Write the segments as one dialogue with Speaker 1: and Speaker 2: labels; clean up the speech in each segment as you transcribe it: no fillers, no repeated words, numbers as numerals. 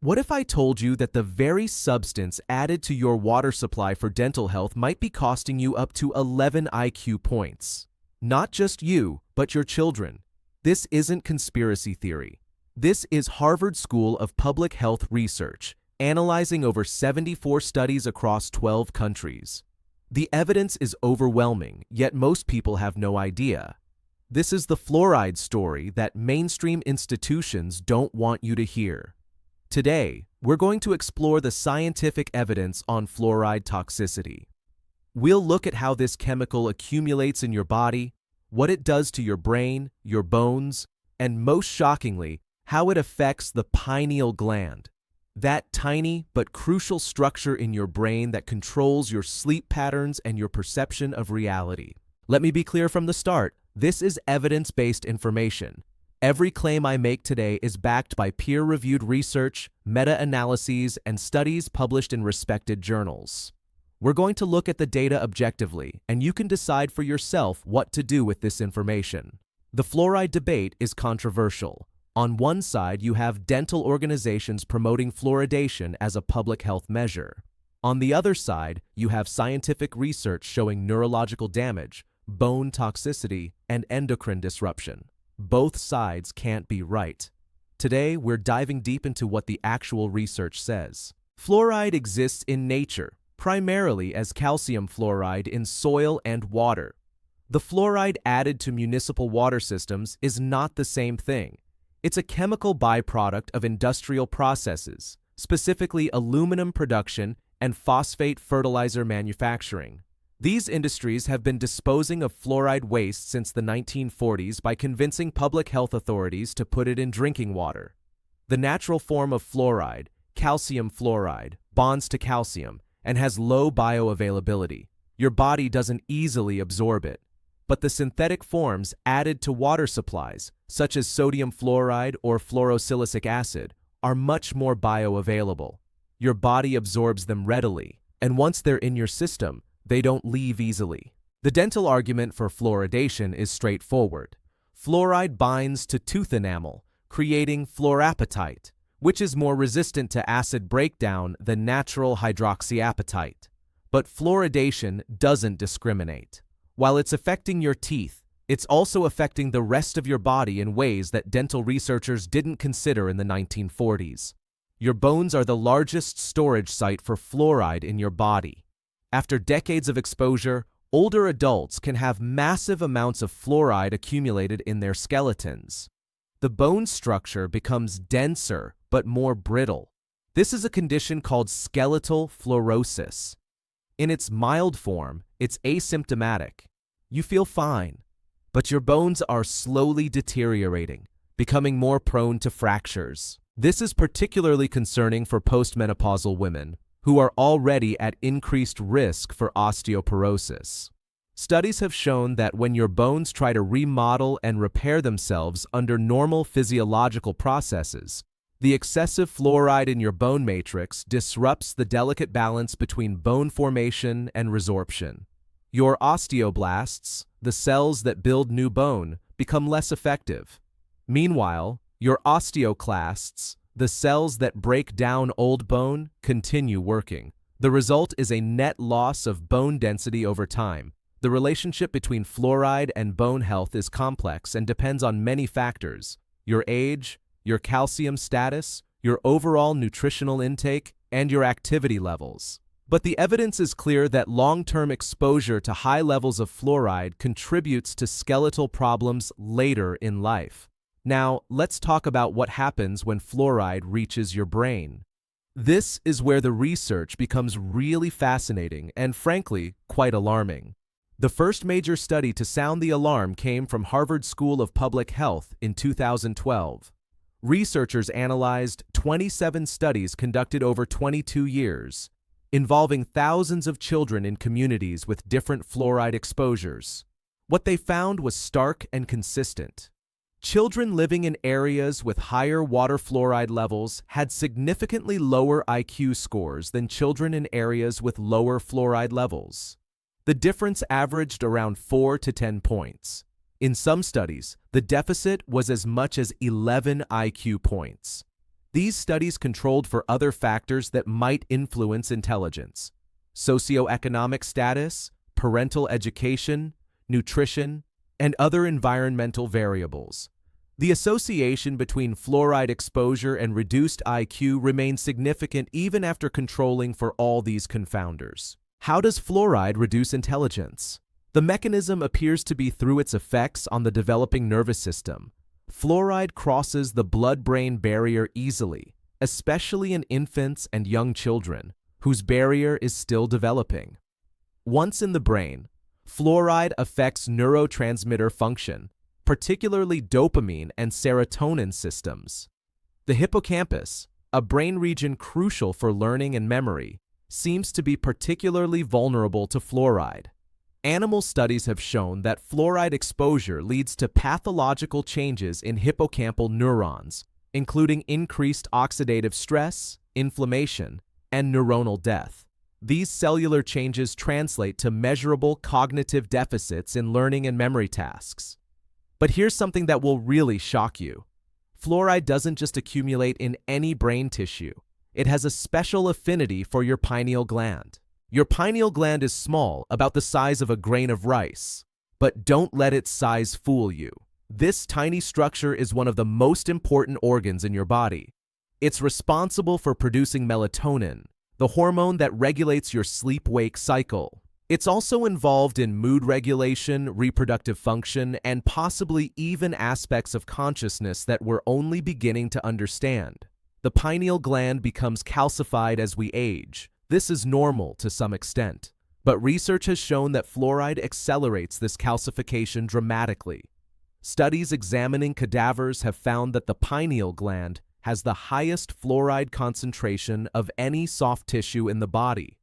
Speaker 1: What if I told you that the very substance added to your water supply for dental health might be costing you up to 11 IQ points? Not just you, but your children. This isn't conspiracy theory. This is Harvard School of Public Health research, analyzing over 74 studies across 12 countries. The evidence is overwhelming, yet most people have no idea. This is the fluoride story that mainstream institutions don't want you to hear. Today, we're going to explore the scientific evidence on fluoride toxicity. We'll look at how this chemical accumulates in your body, what it does to your brain, your bones, and most shockingly, how it affects the pineal gland, that tiny but crucial structure in your brain that controls your sleep patterns and your perception of reality. Let me be clear from the start, this is evidence-based information. Every claim I make today is backed by peer-reviewed research, meta-analyses, and studies published in respected journals. We're going to look at the data objectively, and you can decide for yourself what to do with this information. The fluoride debate is controversial. On one side, you have dental organizations promoting fluoridation as a public health measure. On the other side, you have scientific research showing neurological damage, bone toxicity, and endocrine disruption. Both sides can't be right. Today, we're diving deep into what the actual research says. Fluoride exists in nature, primarily as calcium fluoride in soil and water. The fluoride added to municipal water systems is not the same thing. It's a chemical byproduct of industrial processes, specifically aluminum production and phosphate fertilizer manufacturing. These industries have been disposing of fluoride waste since the 1940s by convincing public health authorities to put it in drinking water. The natural form of fluoride, calcium fluoride, bonds to calcium and has low bioavailability. Your body doesn't easily absorb it. But the synthetic forms added to water supplies, such as sodium fluoride or fluorosilicic acid, are much more bioavailable. Your body absorbs them readily, and once they're in your system, they don't leave easily. The dental argument for fluoridation is straightforward. Fluoride binds to tooth enamel, creating fluorapatite, which is more resistant to acid breakdown than natural hydroxyapatite. But fluoridation doesn't discriminate. While it's affecting your teeth, it's also affecting the rest of your body in ways that dental researchers didn't consider in the 1940s. Your bones are the largest storage site for fluoride in your body. After decades of exposure, older adults can have massive amounts of fluoride accumulated in their skeletons. The bone structure becomes denser but more brittle. This is a condition called skeletal fluorosis. In its mild form, it's asymptomatic. You feel fine, but your bones are slowly deteriorating, becoming more prone to fractures. This is particularly concerning for postmenopausal women, who are already at increased risk for osteoporosis. Studies have shown that when your bones try to remodel and repair themselves under normal physiological processes, the excessive fluoride in your bone matrix disrupts the delicate balance between bone formation and resorption. Your osteoblasts, the cells that build new bone, become less effective. Meanwhile, your osteoclasts, the cells that break down old bone, continue working. The result is a net loss of bone density over time. The relationship between fluoride and bone health is complex and depends on many factors: your age, your calcium status, your overall nutritional intake, and your activity levels. But the evidence is clear that long-term exposure to high levels of fluoride contributes to skeletal problems later in life. Now, let's talk about what happens when fluoride reaches your brain. This is where the research becomes really fascinating and, frankly, quite alarming. The first major study to sound the alarm came from Harvard School of Public Health in 2012. Researchers analyzed 27 studies conducted over 22 years, involving thousands of children in communities with different fluoride exposures. What they found was stark and consistent. Children living in areas with higher water fluoride levels had significantly lower IQ scores than children in areas with lower fluoride levels. The difference averaged around 4 to 10 points. In some studies, the deficit was as much as 11 IQ points. These studies controlled for other factors that might influence intelligence: socioeconomic status, parental education, nutrition, and other environmental variables. The association between fluoride exposure and reduced IQ remains significant even after controlling for all these confounders. How does fluoride reduce intelligence? The mechanism appears to be through its effects on the developing nervous system. Fluoride crosses the blood-brain barrier easily, especially in infants and young children, whose barrier is still developing. Once in the brain, fluoride affects neurotransmitter function, particularly dopamine and serotonin systems. The hippocampus, a brain region crucial for learning and memory, seems to be particularly vulnerable to fluoride. Animal studies have shown that fluoride exposure leads to pathological changes in hippocampal neurons, including increased oxidative stress, inflammation, and neuronal death. These cellular changes translate to measurable cognitive deficits in learning and memory tasks. But here's something that will really shock you. Fluoride doesn't just accumulate in any brain tissue. It has a special affinity for your pineal gland. Your pineal gland is small, about the size of a grain of rice. But don't let its size fool you. This tiny structure is one of the most important organs in your body. It's responsible for producing melatonin, the hormone that regulates your sleep-wake cycle. It's also involved in mood regulation, reproductive function, and possibly even aspects of consciousness that we're only beginning to understand. The pineal gland becomes calcified as we age. This is normal to some extent, but research has shown that fluoride accelerates this calcification dramatically. Studies examining cadavers have found that the pineal gland has the highest fluoride concentration of any soft tissue in the body,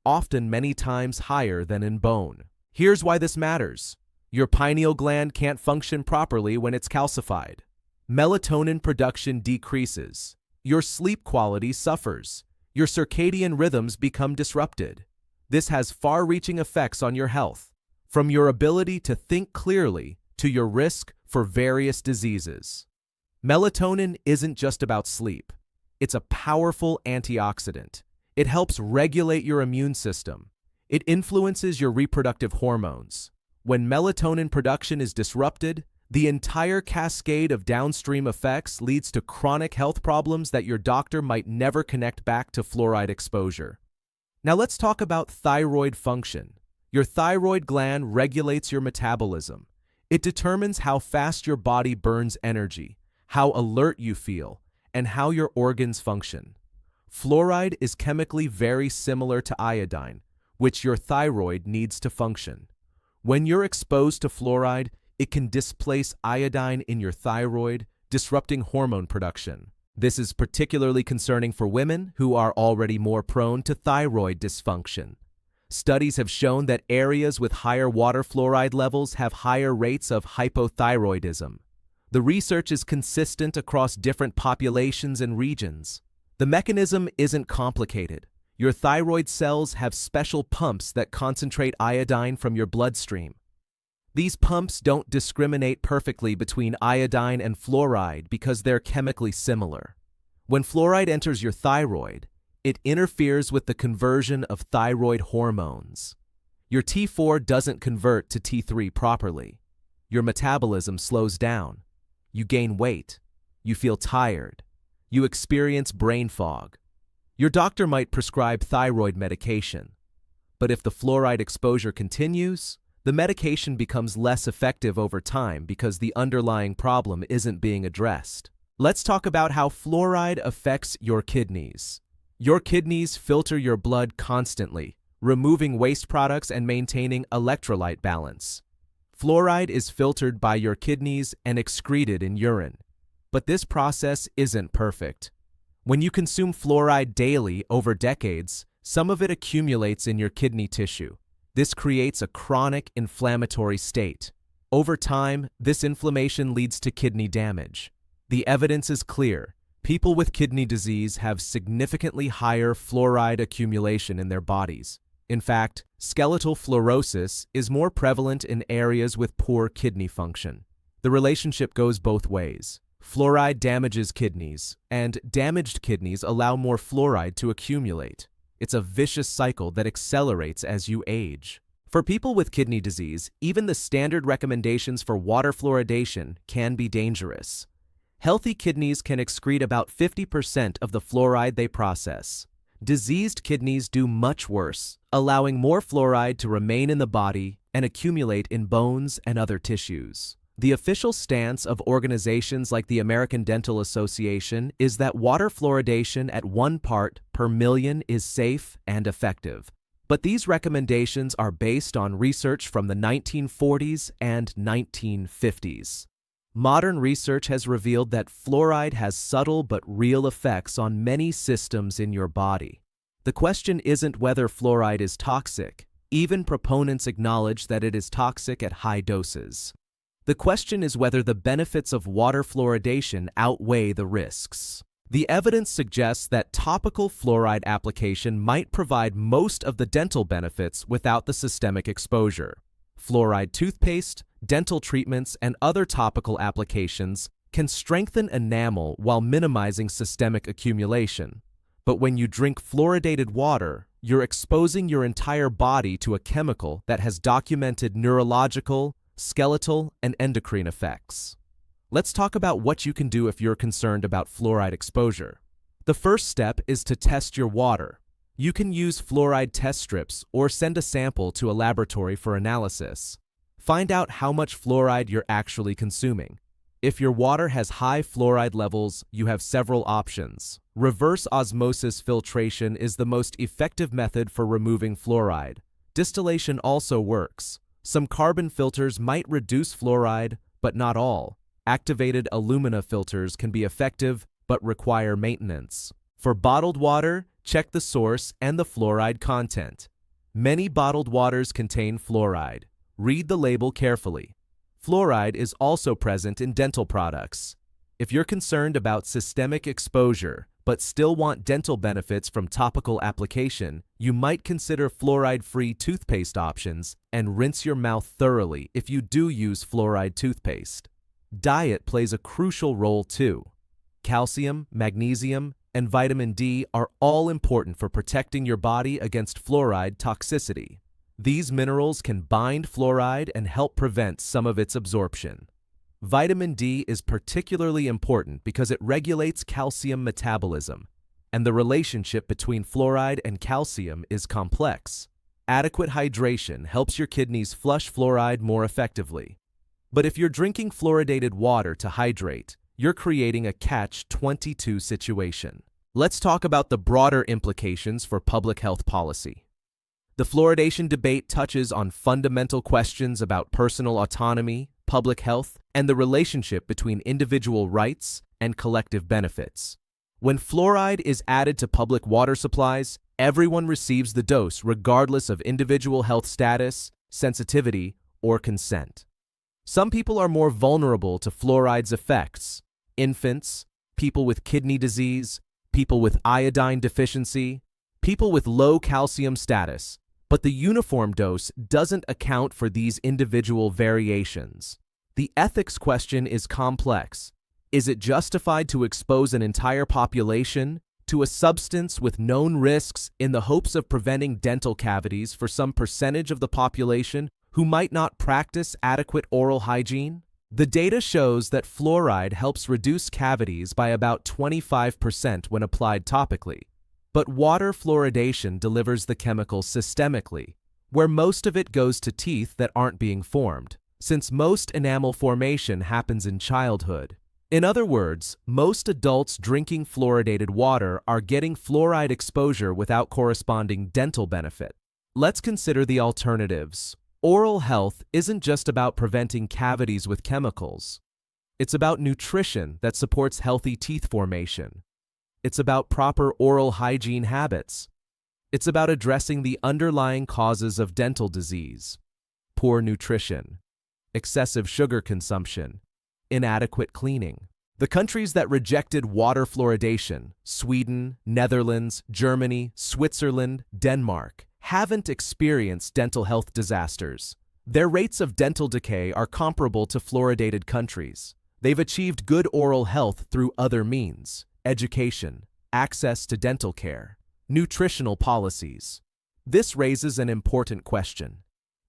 Speaker 1: often many times higher than in bone. Here's why this matters. Your pineal gland can't function properly when it's calcified. Melatonin production decreases. Your sleep quality suffers. Your circadian rhythms become disrupted. This has far-reaching effects on your health, from your ability to think clearly to your risk for various diseases. Melatonin isn't just about sleep. It's a powerful antioxidant. It helps regulate your immune system. It influences your reproductive hormones. When melatonin production is disrupted, the entire cascade of downstream effects leads to chronic health problems that your doctor might never connect back to fluoride exposure. Now let's talk about thyroid function. Your thyroid gland regulates your metabolism. It determines how fast your body burns energy, how alert you feel, and how your organs function. Fluoride is chemically very similar to iodine, which your thyroid needs to function. When you're exposed to fluoride, it can displace iodine in your thyroid, disrupting hormone production. This is particularly concerning for women who are already more prone to thyroid dysfunction. Studies have shown that areas with higher water fluoride levels have higher rates of hypothyroidism. The research is consistent across different populations and regions. The mechanism isn't complicated. Your thyroid cells have special pumps that concentrate iodine from your bloodstream. These pumps don't discriminate perfectly between iodine and fluoride because they're chemically similar. When fluoride enters your thyroid, it interferes with the conversion of thyroid hormones. Your T4 doesn't convert to T3 properly. Your metabolism slows down. You gain weight. You feel tired. You experience brain fog. Your doctor might prescribe thyroid medication. But if the fluoride exposure continues, the medication becomes less effective over time because the underlying problem isn't being addressed. Let's talk about how fluoride affects your kidneys. Your kidneys filter your blood constantly, removing waste products and maintaining electrolyte balance. Fluoride is filtered by your kidneys and excreted in urine. But this process isn't perfect. When you consume fluoride daily over decades, some of it accumulates in your kidney tissue. This creates a chronic inflammatory state. Over time, this inflammation leads to kidney damage. The evidence is clear. People with kidney disease have significantly higher fluoride accumulation in their bodies. In fact, skeletal fluorosis is more prevalent in areas with poor kidney function. The relationship goes both ways. Fluoride damages kidneys, and damaged kidneys allow more fluoride to accumulate. It's a vicious cycle that accelerates as you age. For people with kidney disease, even the standard recommendations for water fluoridation can be dangerous. Healthy kidneys can excrete about 50% of the fluoride they process. Diseased kidneys do much worse, allowing more fluoride to remain in the body and accumulate in bones and other tissues. The official stance of organizations like the American Dental Association is that water fluoridation at 1 part per million is safe and effective. But these recommendations are based on research from the 1940s and 1950s. Modern research has revealed that fluoride has subtle but real effects on many systems in your body. The question isn't whether fluoride is toxic. Even proponents acknowledge that it is toxic at high doses. The question is whether the benefits of water fluoridation outweigh the risks. The evidence suggests that topical fluoride application might provide most of the dental benefits without the systemic exposure. Fluoride toothpaste, dental treatments, and other topical applications can strengthen enamel while minimizing systemic accumulation. But when you drink fluoridated water, you're exposing your entire body to a chemical that has documented neurological, skeletal, and endocrine effects. Let's talk about what you can do if you're concerned about fluoride exposure. The first step is to test your water. You can use fluoride test strips or send a sample to a laboratory for analysis. Find out how much fluoride you're actually consuming. If your water has high fluoride levels, you have several options. Reverse osmosis filtration is the most effective method for removing fluoride. Distillation also works. Some carbon filters might reduce fluoride, but not all. Activated alumina filters can be effective, but require maintenance. For bottled water, check the source and the fluoride content. Many bottled waters contain fluoride. Read the label carefully. Fluoride is also present in dental products. If you're concerned about systemic exposure, but still want dental benefits from topical application, you might consider fluoride-free toothpaste options and rinse your mouth thoroughly if you do use fluoride toothpaste. Diet plays a crucial role too. Calcium, magnesium, and vitamin D are all important for protecting your body against fluoride toxicity. These minerals can bind fluoride and help prevent some of its absorption. Vitamin D is particularly important because it regulates calcium metabolism, and the relationship between fluoride and calcium is complex. Adequate hydration helps your kidneys flush fluoride more effectively. But if you're drinking fluoridated water to hydrate, you're creating a catch-22 situation. Let's talk about the broader implications for public health policy. The fluoridation debate touches on fundamental questions about personal autonomy, public health, and the relationship between individual rights and collective benefits. When fluoride is added to public water supplies, everyone receives the dose regardless of individual health status, sensitivity, or consent. Some people are more vulnerable to fluoride's effects: infants, people with kidney disease, people with iodine deficiency, people with low calcium status. But the uniform dose doesn't account for these individual variations. The ethics question is complex. Is it justified to expose an entire population to a substance with known risks in the hopes of preventing dental cavities for some percentage of the population who might not practice adequate oral hygiene? The data shows that fluoride helps reduce cavities by about 25% when applied topically. But water fluoridation delivers the chemical systemically, where most of it goes to teeth that aren't being formed, since most enamel formation happens in childhood. In other words, most adults drinking fluoridated water are getting fluoride exposure without corresponding dental benefit. Let's consider the alternatives. Oral health isn't just about preventing cavities with chemicals. It's about nutrition that supports healthy teeth formation. It's about proper oral hygiene habits. It's about addressing the underlying causes of dental disease: poor nutrition, excessive sugar consumption, inadequate cleaning. The countries that rejected water fluoridation, Sweden, Netherlands, Germany, Switzerland, Denmark, haven't experienced dental health disasters. Their rates of dental decay are comparable to fluoridated countries. They've achieved good oral health through other means: education, access to dental care, nutritional policies. This raises an important question.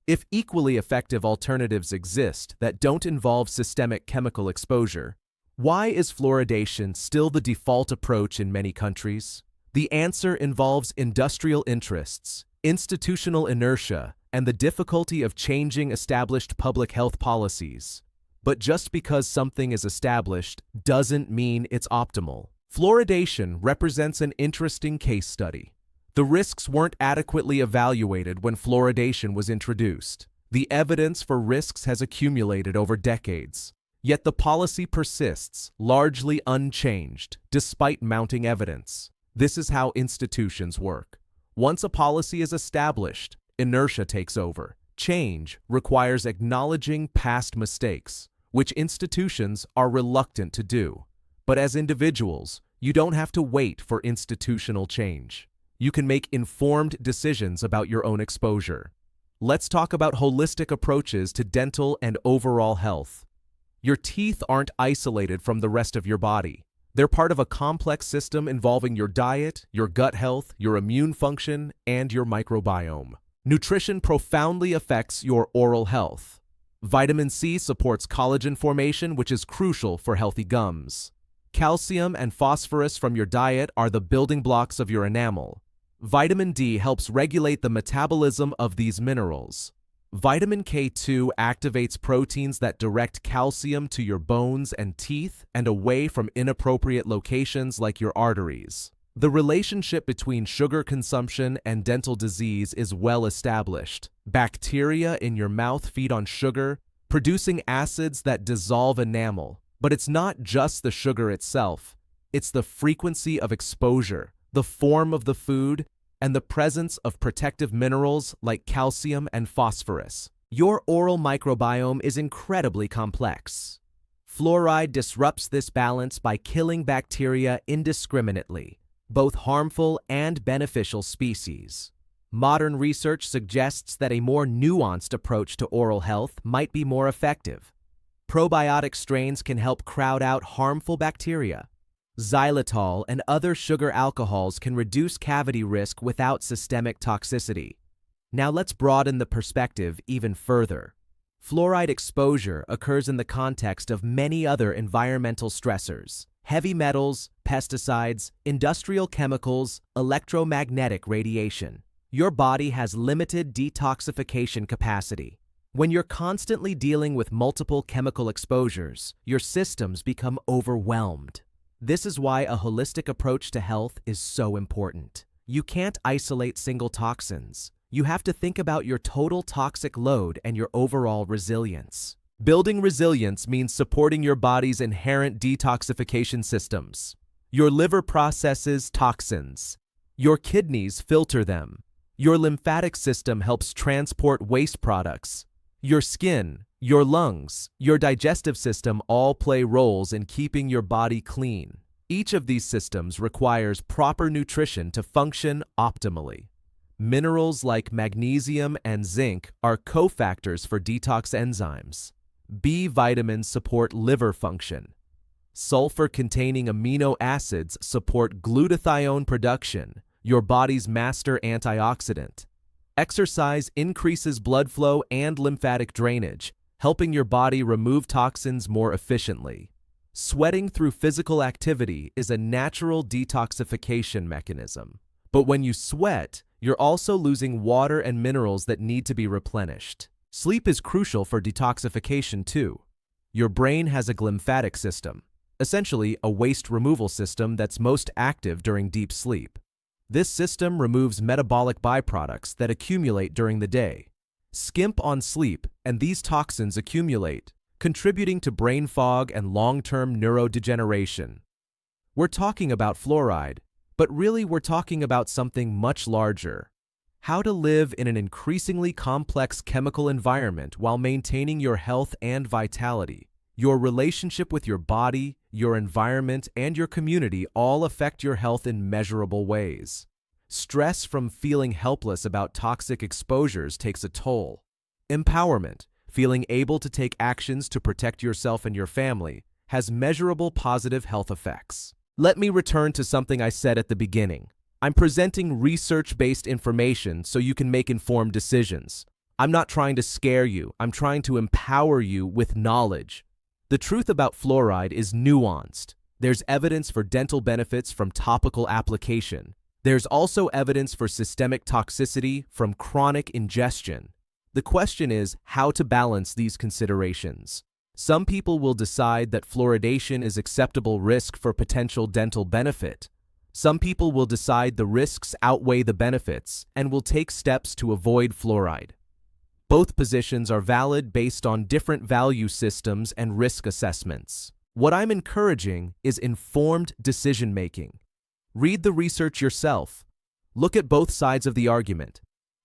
Speaker 1: If equally effective alternatives exist that don't involve systemic chemical exposure, why is fluoridation still the default approach in many countries? The answer involves industrial interests, institutional inertia, and the difficulty of changing established public health policies. But just because something is established doesn't mean it's optimal. Fluoridation represents an interesting case study. The risks weren't adequately evaluated when fluoridation was introduced. The evidence for risks has accumulated over decades, yet the policy persists, largely unchanged, despite mounting evidence. This is how institutions work. Once a policy is established, inertia takes over. Change requires acknowledging past mistakes, which institutions are reluctant to do. But as individuals, you don't have to wait for institutional change. You can make informed decisions about your own exposure. Let's talk about holistic approaches to dental and overall health. Your teeth aren't isolated from the rest of your body. They're part of a complex system involving your diet, your gut health, your immune function, and your microbiome. Nutrition profoundly affects your oral health. Vitamin C supports collagen formation, which is crucial for healthy gums. Calcium and phosphorus from your diet are the building blocks of your enamel. Vitamin D helps regulate the metabolism of these minerals. Vitamin K2 activates proteins that direct calcium to your bones and teeth and away from inappropriate locations like your arteries. The relationship between sugar consumption and dental disease is well established. Bacteria in your mouth feed on sugar, producing acids that dissolve enamel. But it's not just the sugar itself. It's the frequency of exposure, the form of the food, and the presence of protective minerals like calcium and phosphorus. Your oral microbiome is incredibly complex. Fluoride disrupts this balance by killing bacteria indiscriminately, both harmful and beneficial species. Modern research suggests that a more nuanced approach to oral health might be more effective. Probiotic strains can help crowd out harmful bacteria. Xylitol and other sugar alcohols can reduce cavity risk without systemic toxicity. Now let's broaden the perspective even further. Fluoride exposure occurs in the context of many other environmental stressors: heavy metals, pesticides, industrial chemicals, electromagnetic radiation. Your body has limited detoxification capacity. When you're constantly dealing with multiple chemical exposures, your systems become overwhelmed. This is why a holistic approach to health is so important. You can't isolate single toxins. You have to think about your total toxic load and your overall resilience. Building resilience means supporting your body's inherent detoxification systems. Your liver processes toxins. Your kidneys filter them. Your lymphatic system helps transport waste products. Your skin, your lungs, your digestive system all play roles in keeping your body clean. Each of these systems requires proper nutrition to function optimally. Minerals like magnesium and zinc are cofactors for detox enzymes. B vitamins support liver function. Sulfur-containing amino acids support glutathione production, your body's master antioxidant. Exercise increases blood flow and lymphatic drainage, helping your body remove toxins more efficiently. Sweating through physical activity is a natural detoxification mechanism. But when you sweat, you're also losing water and minerals that need to be replenished. Sleep is crucial for detoxification too. Your brain has a glymphatic system, essentially a waste removal system that's most active during deep sleep. This system removes metabolic byproducts that accumulate during the day. Skimp on sleep, and these toxins accumulate, contributing to brain fog and long-term neurodegeneration. We're talking about fluoride, but really we're talking about something much larger. How to live in an increasingly complex chemical environment while maintaining your health and vitality. Your relationship with your body, your environment, and your community all affect your health in measurable ways. Stress from feeling helpless about toxic exposures takes a toll. Empowerment, feeling able to take actions to protect yourself and your family, has measurable positive health effects. Let me return to something I said at the beginning. I'm presenting research-based information so you can make informed decisions. I'm not trying to scare you. I'm trying to empower you with knowledge. The truth about fluoride is nuanced. There's evidence for dental benefits from topical application. There's also evidence for systemic toxicity from chronic ingestion. The question is how to balance these considerations. Some people will decide that fluoridation is acceptable risk for potential dental benefit. Some people will decide the risks outweigh the benefits and will take steps to avoid fluoride. Both positions are valid based on different value systems and risk assessments. What I'm encouraging is informed decision-making. Read the research yourself. Look at both sides of the argument.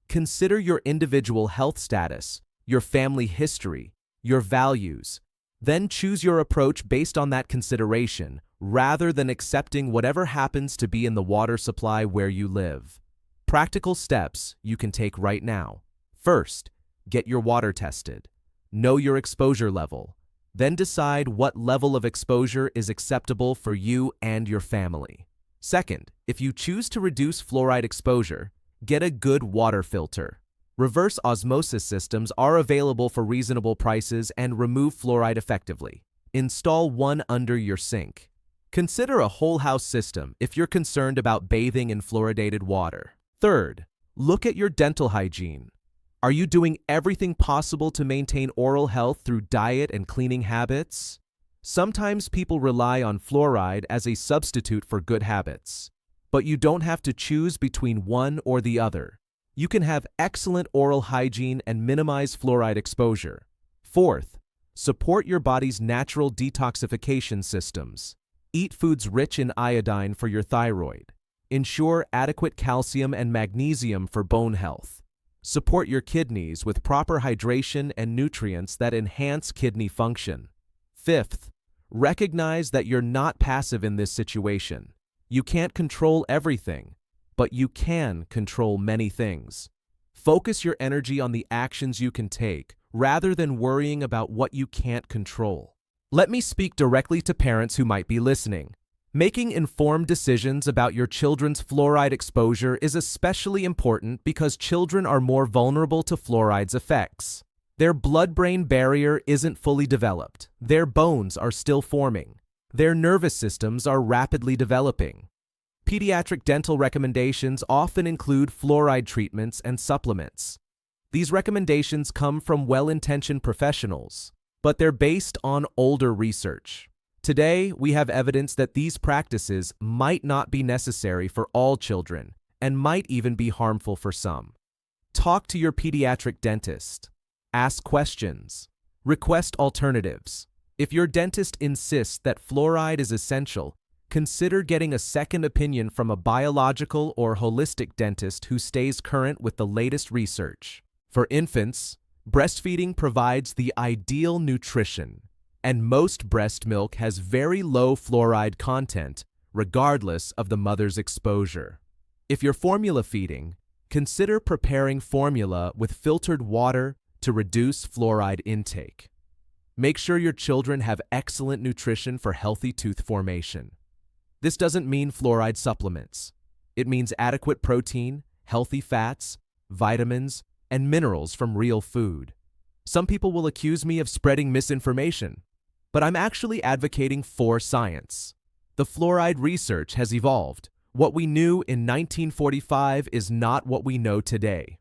Speaker 1: Consider your individual health status, your family history, your values. Then choose your approach based on that consideration, rather than accepting whatever happens to be in the water supply where you live. Practical steps you can take right now. First, get your water tested. Know your exposure level. Then decide what level of exposure is acceptable for you and your family. Second, if you choose to reduce fluoride exposure, get a good water filter. Reverse osmosis systems are available for reasonable prices and remove fluoride effectively. Install one under your sink. Consider a whole house system if you're concerned about bathing in fluoridated water. Third, look at your dental hygiene. Are you doing everything possible to maintain oral health through diet and cleaning habits? Sometimes people rely on fluoride as a substitute for good habits. But you don't have to choose between one or the other. You can have excellent oral hygiene and minimize fluoride exposure. Fourth, support your body's natural detoxification systems. Eat foods rich in iodine for your thyroid. Ensure adequate calcium and magnesium for bone health. Support your kidneys with proper hydration and nutrients that enhance kidney function. Fifth, recognize that you're not passive in this situation. You can't control everything, but you can control many things. Focus your energy on the actions you can take, rather than worrying about what you can't control. Let me speak directly to parents who might be listening. Making informed decisions about your children's fluoride exposure is especially important because children are more vulnerable to fluoride's effects. Their blood-brain barrier isn't fully developed. Their bones are still forming. Their nervous systems are rapidly developing. Pediatric dental recommendations often include fluoride treatments and supplements. These recommendations come from well-intentioned professionals, but they're based on older research. Today, we have evidence that these practices might not be necessary for all children and might even be harmful for some. Talk to your pediatric dentist. Ask questions. Request alternatives. If your dentist insists that fluoride is essential, consider getting a second opinion from a biological or holistic dentist who stays current with the latest research. For infants, breastfeeding provides the ideal nutrition, and most breast milk has very low fluoride content, regardless of the mother's exposure. If you're formula feeding, consider preparing formula with filtered water to reduce fluoride intake. Make sure your children have excellent nutrition for healthy tooth formation. This doesn't mean fluoride supplements. It means adequate protein, healthy fats, vitamins, and minerals from real food. Some people will accuse me of spreading misinformation, but I'm actually advocating for science. The fluoride research has evolved. What we knew in 1945 is not what we know today.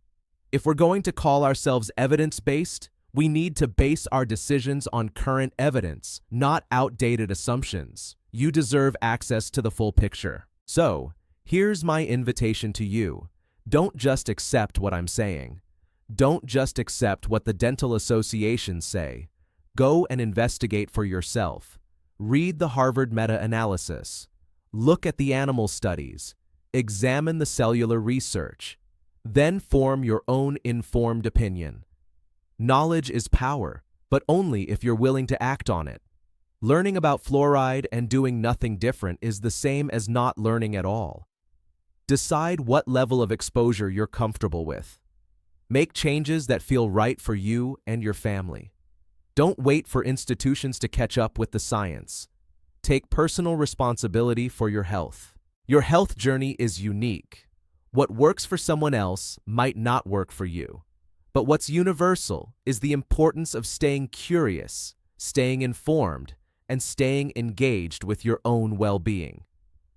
Speaker 1: If we're going to call ourselves evidence-based, we need to base our decisions on current evidence, not outdated assumptions. You deserve access to the full picture. So, here's my invitation to you. Don't just accept what I'm saying. Don't just accept what the dental associations say. Go and investigate for yourself. Read the Harvard meta-analysis. Look at the animal studies. Examine the cellular research. Then form your own informed opinion. Knowledge is power, but only if you're willing to act on it. Learning about fluoride and doing nothing different is the same as not learning at all. Decide what level of exposure you're comfortable with. Make changes that feel right for you and your family. Don't wait for institutions to catch up with the science. Take personal responsibility for your health. Your health journey is unique. What works for someone else might not work for you. But what's universal is the importance of staying curious, staying informed, and staying engaged with your own well-being.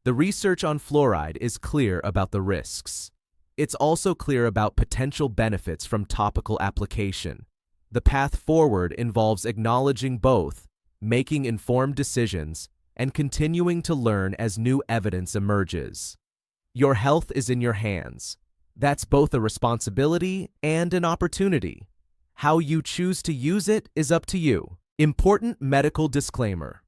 Speaker 1: The research on fluoride is clear about the risks. It's also clear about potential benefits from topical application. The path forward involves acknowledging both, making informed decisions, and continuing to learn as new evidence emerges. Your health is in your hands. That's both a responsibility and an opportunity. How you choose to use it is up to you. Important medical disclaimer.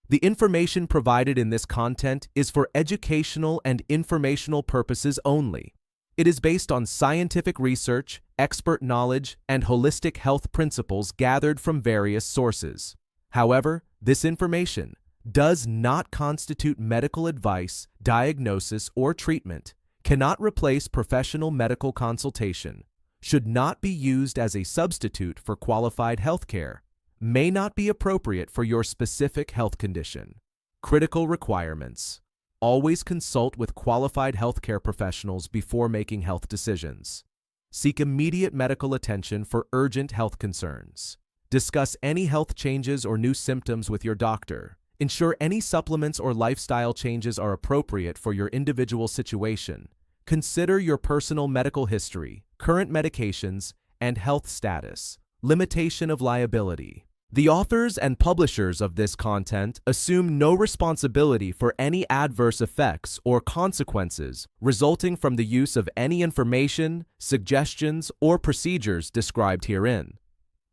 Speaker 1: The information provided in this content is for educational and informational purposes only. It is based on scientific research, expert knowledge, and holistic health principles gathered from various sources. However, this information does not constitute medical advice, diagnosis, or treatment, cannot replace professional medical consultation, should not be used as a substitute for qualified healthcare, may not be appropriate for your specific health condition. Critical requirements. Always consult with qualified healthcare professionals before making health decisions. Seek immediate medical attention for urgent health concerns. Discuss any health changes or new symptoms with your doctor. Ensure any supplements or lifestyle changes are appropriate for your individual situation. Consider your personal medical history, current medications, and health status. Limitation of liability. The authors and publishers of this content assume no responsibility for any adverse effects or consequences resulting from the use of any information, suggestions, or procedures described herein.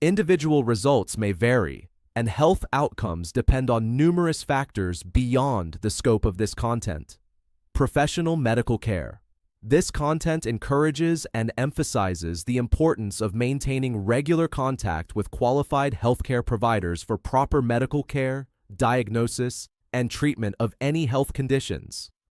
Speaker 1: Individual results may vary, and health outcomes depend on numerous factors beyond the scope of this content. Professional medical care. This content encourages and emphasizes the importance of maintaining regular contact with qualified healthcare providers for proper medical care, diagnosis, and treatment of any health conditions.